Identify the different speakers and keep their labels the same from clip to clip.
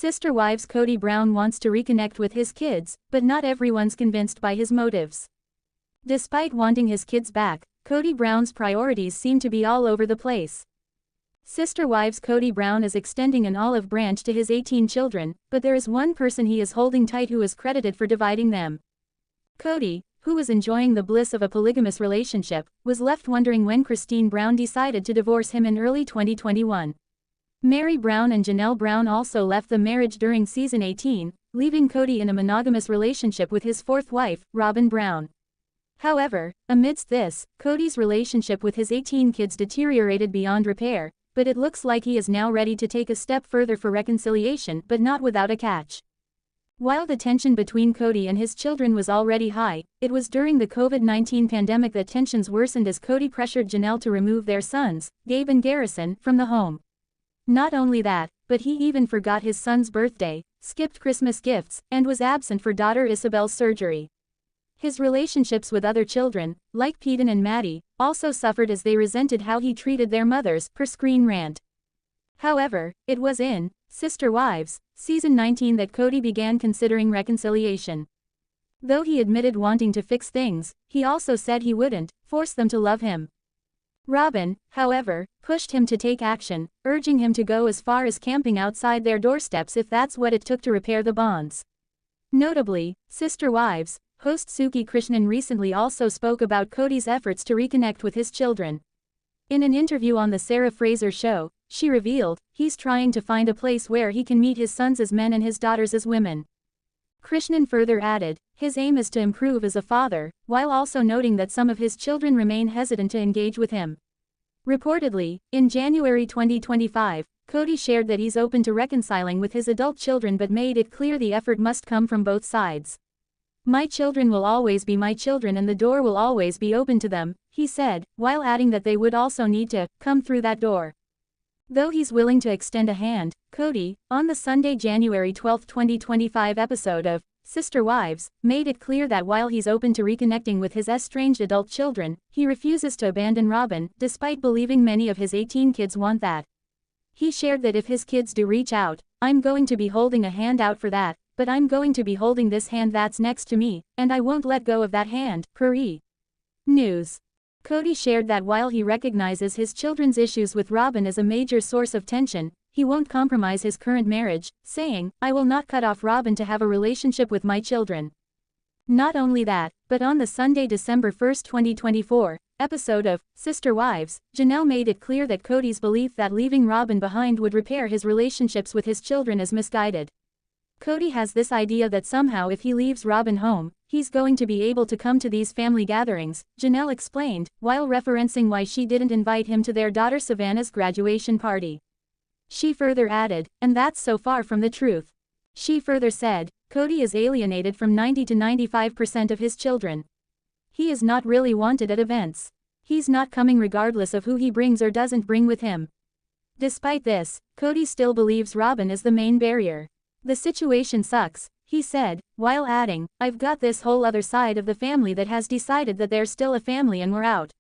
Speaker 1: Sister Wives Kody Brown wants to reconnect with his kids, but not everyone's convinced by his motives. Despite wanting his kids back, Kody Brown's priorities seem to be all over the place. Sister Wives Kody Brown is extending an olive branch to his 18 children, but there is one person he is holding tight who is credited for dividing them. Kody, who was enjoying the bliss of a polygamous relationship, was left wondering when Christine Brown decided to divorce him in early 2021. Mary Brown and Janelle Brown also left the marriage during season 18, leaving Kody in a monogamous relationship with his fourth wife, Robyn Brown. However, amidst this, Kody's relationship with his 18 kids deteriorated beyond repair, but it looks like he is now ready to take a step further for reconciliation, but not without a catch. While the tension between Kody and his children was already high, it was during the COVID-19 pandemic that tensions worsened as Kody pressured Janelle to remove their sons, Gabe and Garrison, from the home. Not only that, but he even forgot his son's birthday, skipped Christmas gifts, and was absent for daughter Isabel's surgery. His relationships with other children, like Peyton and Maddie, also suffered as they resented how he treated their mothers, per Screen Rant. However, it was in Sister Wives, season 19 that Kody began considering reconciliation. Though he admitted wanting to fix things, he also said he wouldn't force them to love him. Robyn, however, pushed him to take action, urging him to go as far as camping outside their doorsteps if that's what it took to repair the bonds. Notably, Sister Wives host Suki Krishnan recently also spoke about Kody's efforts to reconnect with his children. In an interview on The Sarah Fraser Show, she revealed, he's trying to find a place where he can meet his sons as men and his daughters as women. Krishnan further added, his aim is to improve as a father, while also noting that some of his children remain hesitant to engage with him. Reportedly, in January 2025, Kody shared that he's open to reconciling with his adult children but made it clear the effort must come from both sides. My children will always be my children and the door will always be open to them, he said, while adding that they would also need to come through that door. Though he's willing to extend a hand, Kody, on the Sunday, January 12, 2025 episode of Sister Wives, made it clear that while he's open to reconnecting with his estranged adult children, he refuses to abandon Robyn, despite believing many of his 18 kids want that. He shared that if his kids do reach out, I'm going to be holding a hand out for that, but I'm going to be holding this hand that's next to me, and I won't let go of that hand, per E! News. Kody shared that while he recognizes his children's issues with Robyn as a major source of tension, he won't compromise his current marriage, saying, I will not cut off Robyn to have a relationship with my children. Not only that, but on the Sunday, December 1, 2024, episode of Sister Wives, Janelle made it clear that Kody's belief that leaving Robyn behind would repair his relationships with his children is misguided. Kody has this idea that somehow if he leaves Robyn home, he's going to be able to come to these family gatherings, Janelle explained, while referencing why she didn't invite him to their daughter Savannah's graduation party. She further added, and that's so far from the truth. She further said, Kody is alienated from 90 to 95% of his children. He is not really wanted at events. He's not coming regardless of who he brings or doesn't bring with him. Despite this, Kody still believes Robyn is the main barrier. The situation sucks, he said, while adding, I've got this whole other side of the family that has decided that they're still a family and we're out.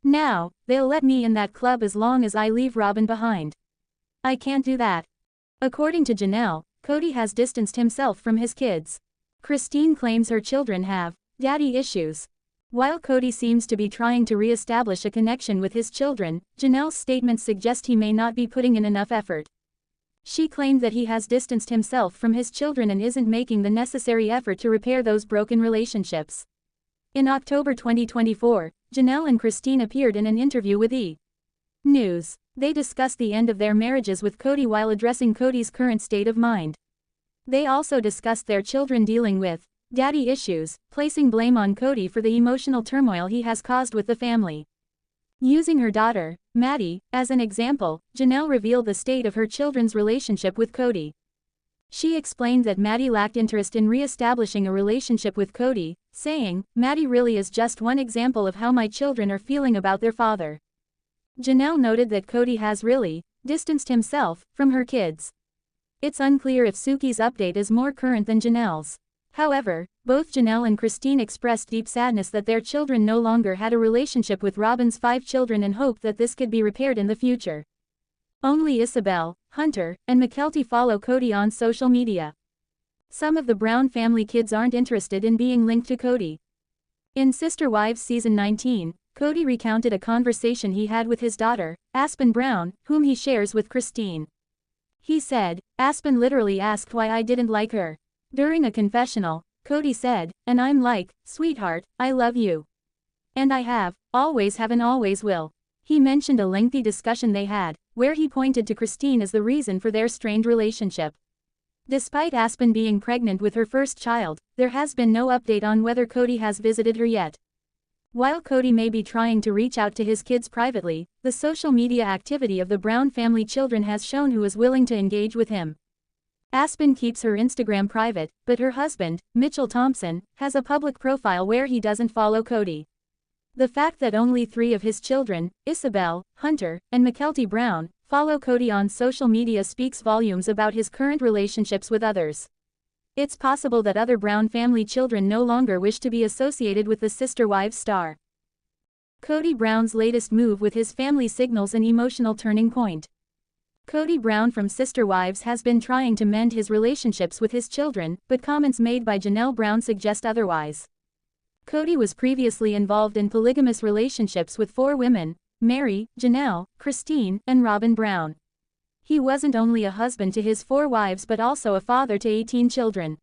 Speaker 1: Now, they'll let me in that club as long as I leave Robyn behind. I can't do that. According to Janelle, Kody has distanced himself from his kids. Christine claims her children have daddy issues. While Kody seems to be trying to re-establish a connection with his children, Janelle's statements suggest he may not be putting in enough effort. She claimed that he has distanced himself from his children and isn't making the necessary effort to repair those broken relationships. In October 2024, Janelle and Christine appeared in an interview with E! News. They discussed the end of their marriages with Kody while addressing Kody's current state of mind. They also discussed their children dealing with daddy issues, placing blame on Kody for the emotional turmoil he has caused with the family. Using her daughter, Maddie, as an example, Janelle revealed the state of her children's relationship with Kody. She explained that Maddie lacked interest in re-establishing a relationship with Kody, saying, Maddie really is just one example of how my children are feeling about their father. Janelle noted that Kody has really distanced himself from her kids. It's unclear if Suki's update is more current than Janelle's. However, both Janelle and Christine expressed deep sadness that their children no longer had a relationship with Robyn's 5 children and hoped that this could be repaired in the future. Only Isabel, Hunter, and Mykelti follow Kody on social media. Some of the Brown family kids aren't interested in being linked to Kody. In Sister Wives Season 19, Kody recounted a conversation he had with his daughter, Aspen Brown, whom he shares with Christine. He said, "Aspen literally asked why I didn't like her. During a confessional, Kody said, and I'm like, sweetheart, I love you. And I have, always have and always will." He mentioned a lengthy discussion they had, where he pointed to Christine as the reason for their strained relationship. Despite Aspen being pregnant with her first child, there has been no update on whether Kody has visited her yet. While Kody may be trying to reach out to his kids privately, the social media activity of the Brown family children has shown who is willing to engage with him. Aspen keeps her Instagram private, but her husband, Mitchell Thompson, has a public profile where he doesn't follow Kody. The fact that only 3 of his children, Isabel, Hunter, and Mykelti Brown, follow Kody on social media speaks volumes about his current relationships with others. It's possible that other Brown family children no longer wish to be associated with the Sister Wives star. Kody Brown's latest move with his family signals an emotional turning point. Kody Brown from Sister Wives has been trying to mend his relationships with his children, but comments made by Janelle Brown suggest otherwise. Kody was previously involved in polygamous relationships with 4 women: Mary, Janelle, Christine, and Robyn Brown. He wasn't only a husband to his 4 wives but also a father to 18 children.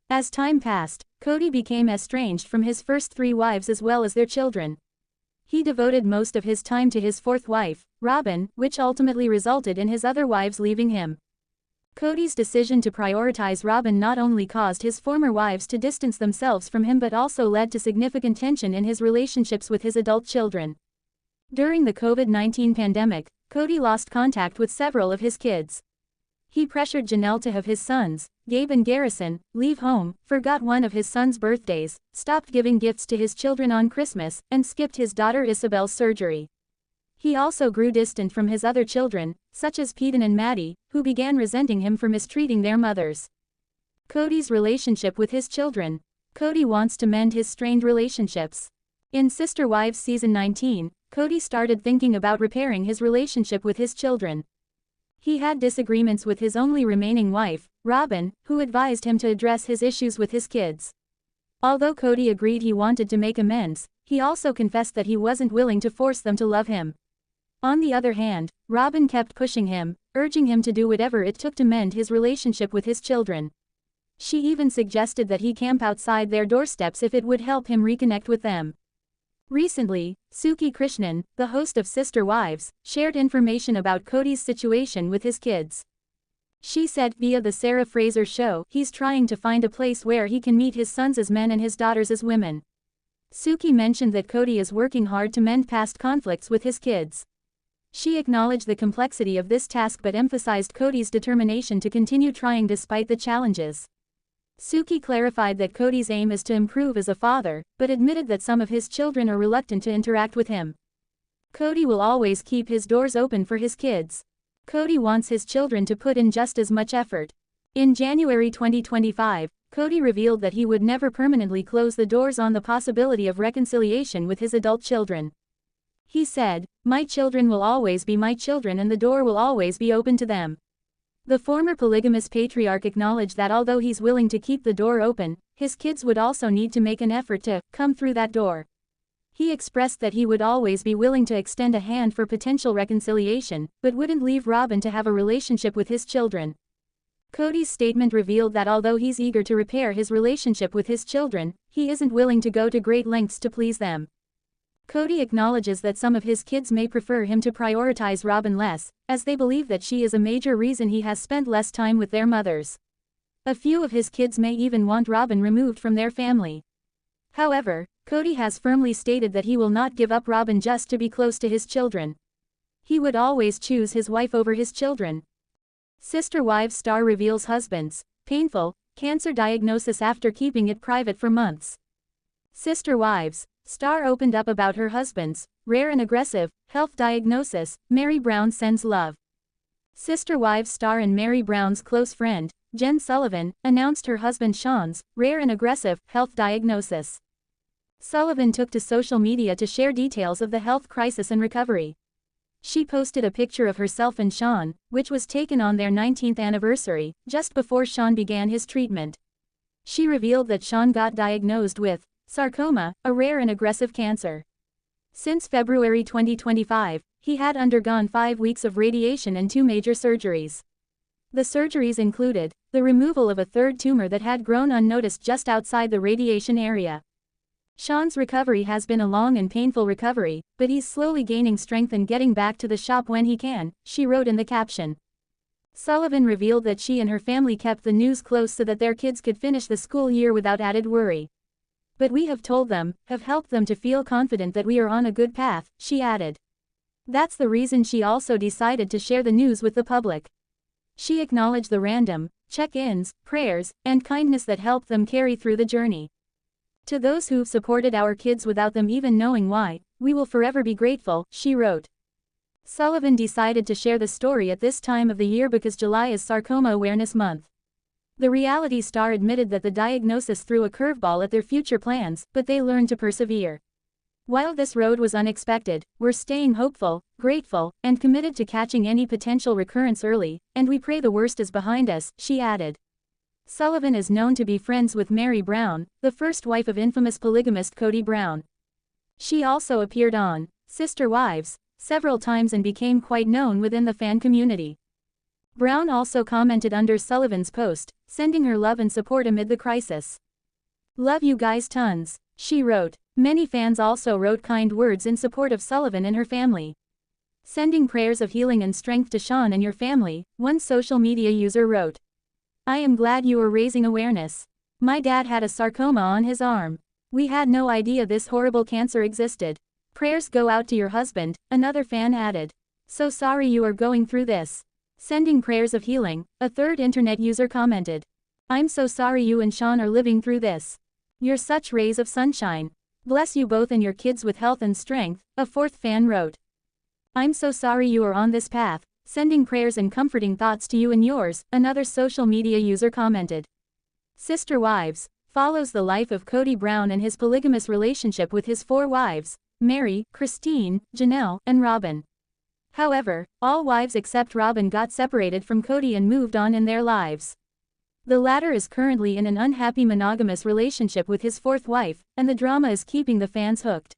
Speaker 1: As time passed, Kody became estranged from his first 3 wives as well as their children. He devoted most of his time to his 4th wife, Robyn, which ultimately resulted in his other wives leaving him. Kody's decision to prioritize Robyn not only caused his former wives to distance themselves from him but also led to significant tension in his relationships with his adult children. During the COVID-19 pandemic, Kody lost contact with several of his kids. He pressured Janelle to have his sons, Gabe and Garrison, leave home, forgot one of his sons' birthdays, stopped giving gifts to his children on Christmas, and skipped his daughter Isabel's surgery. He also grew distant from his other children, such as Peden and Maddie, who began resenting him for mistreating their mothers. Kody's relationship with his children. Kody wants to mend his strained relationships. In Sister Wives Season 19, Kody started thinking about repairing his relationship with his children. He had disagreements with his only remaining wife, Robyn, who advised him to address his issues with his kids. Although Kody agreed he wanted to make amends, he also confessed that he wasn't willing to force them to love him. On the other hand, Robyn kept pushing him, urging him to do whatever it took to mend his relationship with his children. She even suggested that he camp outside their doorsteps if it would help him reconnect with them. Recently, Suki Krishnan, the host of Sister Wives, shared information about Kody's situation with his kids. She said via the Sarah Fraser show he's trying to find a place where he can meet his sons as men and his daughters as women. Suki mentioned that Kody is working hard to mend past conflicts with his kids. She acknowledged the complexity of this task but emphasized Kody's determination to continue trying despite the challenges. Suki clarified that Kody's aim is to improve as a father, but admitted that some of his children are reluctant to interact with him. Kody will always keep his doors open for his kids. Kody wants his children to put in just as much effort. In January 2025, Kody revealed that he would never permanently close the doors on the possibility of reconciliation with his adult children. He said, "My children will always be my children and the door will always be open to them." The former polygamous patriarch acknowledged that although he's willing to keep the door open, his kids would also need to make an effort to come through that door. He expressed that he would always be willing to extend a hand for potential reconciliation, but wouldn't leave Robyn to have a relationship with his children. Kody's statement revealed that although he's eager to repair his relationship with his children, he isn't willing to go to great lengths to please them. Kody acknowledges that some of his kids may prefer him to prioritize Robyn less, as they believe that she is a major reason he has spent less time with their mothers. A few of his kids may even want Robyn removed from their family. However, Kody has firmly stated that he will not give up Robyn just to be close to his children. He would always choose his wife over his children. Sister Wives star reveals husband's painful cancer diagnosis after keeping it private for months. Sister Wives star opened up about her husband's rare and aggressive health diagnosis. Mary Brown sends love. Sister Wives star and Mary Brown's close friend, Jen Sullivan, announced her husband Sean's rare and aggressive health diagnosis. Sullivan took to social media to share details of the health crisis and recovery. She posted a picture of herself and Sean, which was taken on their 19th anniversary, just before Sean began his treatment. She revealed that Sean got diagnosed with sarcoma, a rare and aggressive cancer. Since February 2025, he had undergone 5 weeks of radiation and 2 major surgeries. The surgeries included the removal of a third tumor that had grown unnoticed just outside the radiation area. Sean's recovery has been a long and painful recovery, but he's slowly gaining strength and getting back to the shop when he can, she wrote in the caption. Sullivan revealed that she and her family kept the news close so that their kids could finish the school year without added worry. But we have told them, have helped them to feel confident that we are on a good path, she added. That's the reason she also decided to share the news with the public. She acknowledged the random check-ins, prayers, and kindness that helped them carry through the journey. To those who've supported our kids without them even knowing why, we will forever be grateful, she wrote. Sullivan decided to share the story at this time of the year because July is Sarcoma Awareness Month. The reality star admitted that the diagnosis threw a curveball at their future plans, but they learned to persevere. While this road was unexpected, we're staying hopeful, grateful, and committed to catching any potential recurrence early, and we pray the worst is behind us, she added. Sullivan is known to be friends with Mary Brown, the first wife of infamous polygamist Kody Brown. She also appeared on Sister Wives several times and became quite known within the fan community. Brown also commented under Sullivan's post, sending her love and support amid the crisis. Love you guys tons, she wrote. Many fans also wrote kind words in support of Sullivan and her family. Sending prayers of healing and strength to Sean and your family, one social media user wrote. I am glad you are raising awareness. My dad had a sarcoma on his arm. We had no idea this horrible cancer existed. Prayers go out to your husband, another fan added. So sorry you are going through this. Sending prayers of healing, a third internet user commented. I'm so sorry you and Sean are living through this. You're such rays of sunshine. Bless you both and your kids with health and strength, a fourth fan wrote. I'm so sorry you are on this path. Sending prayers and comforting thoughts to you and yours, another social media user commented. Sister Wives follows the life of Kody Brown and his polygamous relationship with his 4 wives, Mary, Christine, Janelle, and Robyn. However, all wives except Robyn got separated from Kody and moved on in their lives. The latter is currently in an unhappy monogamous relationship with his 4th wife, and the drama is keeping the fans hooked.